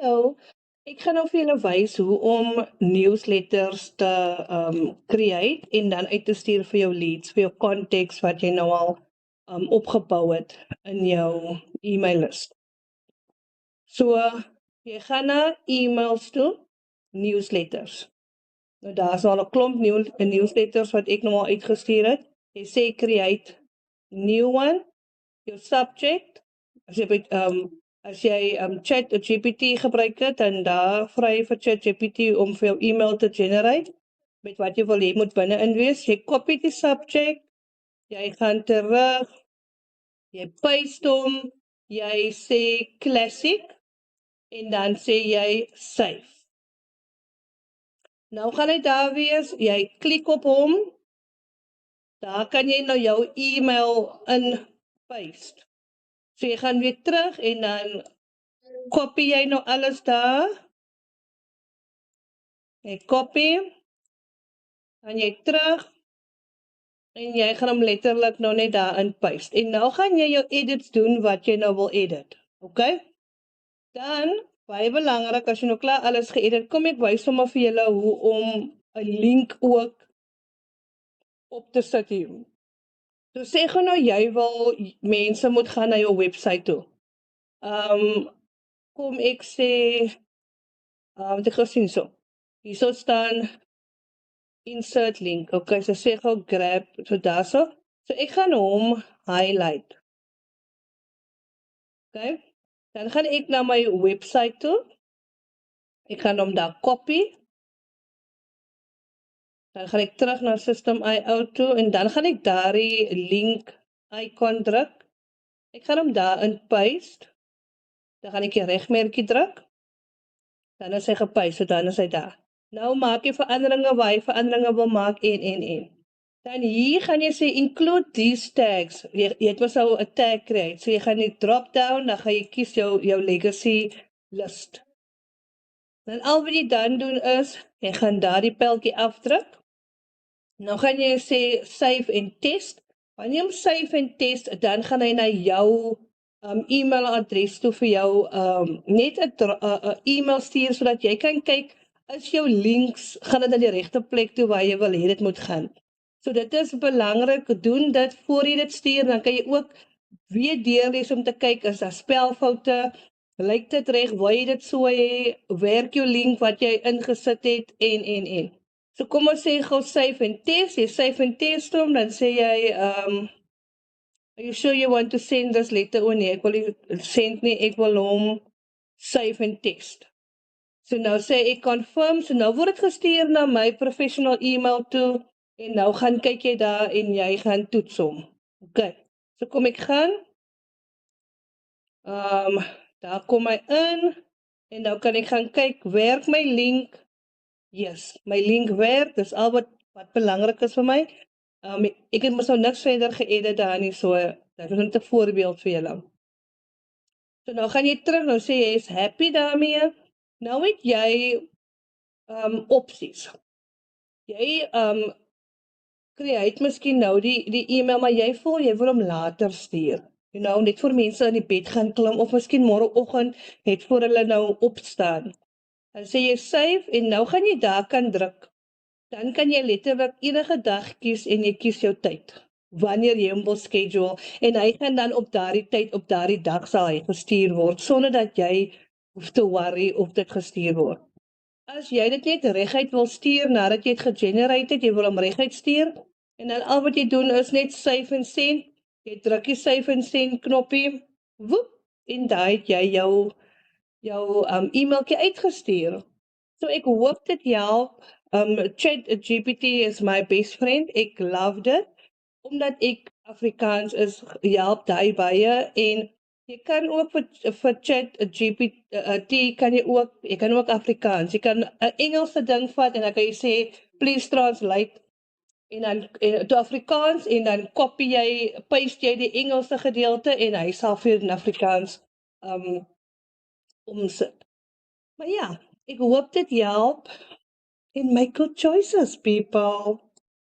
Hallo, ek gaan nou vir julle wys hoe om newsletters te create en dan uit te stuur vir jou leads, vir jou contacts wat jy nou al opgebou het in jou e-maillist. So, jy gaan na e-mails toe, newsletters. Nou daar's al 'n klomp newsletters wat ek nou al uitgestuur het. Jy sê create new one, jou subject, as jy ChatGPT gebruik het, en daar vra jy vir ChatGPT om vir jou e-mail te generate, met wat jy wil hê moet binne in wees. Jy copy die subject, jy gaan terug, jy paste hom, jy sê classic, en dan sê jy save. Nou gaan hy daar wees, jy klik op hom, daar kan jy nou jou e-mail in paste. So jy gaan weer terug en dan copy jy nou alles daar. Jy copy, dan jy terug, en jy gaan hom letterlik nou net daarin paste. En nou gaan jy jou edits doen wat jy nou wil edit. Okay? Dan, baie belangrik, as jy nou klaar alles geëdit, kom ek wys sommer vir julle hoe om 'n link ook op te sit hier. So sê gou nou jy wil mense moet gaan na jou website toe. Kom ek sê, wat ek gesien so. Hierso staan insert link. Okay, so sê gou grab, so daarso. So ek gaan hom highlight. Okay, dan gaan ek na my website toe. Ek gaan hom daar copy. Dan gaan ek terug na System.io toe en dan gaan ek daardie link icon druk. Ek gaan hom daarin paste. Dan gaan ek die regmerkie druk. Dan is hy gepaste, so dan is hy daar. Nou maak jy veranderinge waar jy veranderinge wil maak en. Dan hier gaan jy sê include these tags. Jy het mos nou 'n tag create. So jy gaan die drop down, dan gaan jy kies jou legacy list. Dan al wat jy dan doen is, jy gaan daardie pyltjie afdruk. Nou gaan jy sê save en test. Wanneer jy hom save en test, dan gaan hy na jou e-mail adres toe vir jou net 'n e-mail stuur sodat jy kan kyk is jou links, gaan dit na die regte plek toe waar jy wil hê dit moet gaan. So dit is belangrik, doen dit voor jy dit stuur, dan kan jy ook weer deurlees om te kyk, is daar spelfoute, lyk dit reg, wil jy dit so hê, werk jou link wat jy ingesit het, en. So kom ons sê gou save en test, jy save en test hom, dan sê jy, are you sure you want to send this letter? Nee, ek wil nie send nie, ek wil hom save en test. So nou sê ek confirm, so nou word dit gestuur na my professional e-mail toe, en nou gaan kyk jy daar en jy gaan toets hom. Okay, so kom ek gaan, daar kom hy in, en nou kan ek gaan kyk, werk my link? Yes, my link werk, dis al wat belangrik is vir my. Ek het mos nou niks verder geëdit daar nie, so dit is net 'n voorbeeld vir julle. So nou gaan jy terug, nou sê jy is happy daarmee. Nou het jy opsies. Jy create miskien nou die e-mail, maar jy voel jy wil hom later stuur. Net vir mense in die bed gaan klim, of miskien môreoggend het voor hulle nou opstaan. Dan sê jy save, en nou gaan jy daar kan druk. Dan kan jy letterlik enige dag kies, en jy kies jou tyd, wanneer jy hom wil schedule, en hy gaan dan op daardie tyd, op daardie dag sal hy gestuur word, sonder dat jy hoef te worry of dit gestuur word. As jy dit net reguit wil stuur, nadat jy het gegenerate het, jy wil hom reguit stuur, en dan al wat jy doen is net save en send, jy druk die save en send knoppie, woep, en daar het jy jou e-mailtjie uitgestuur. So ek hoop dit help. ChatGPT is my best friend, ek love dit, omdat ek Afrikaans is, help daai baie, en jy kan ook vir ChatGPT, jy kan ook Afrikaans, jy kan 'n Engelse ding vat, en dan kan jy sê, please translate, en dan to Afrikaans, en dan paste jy die Engelse gedeelte, en hy sal vir in Afrikaans omsit. Maar ja, ek hoop dit help, and make good choices, people.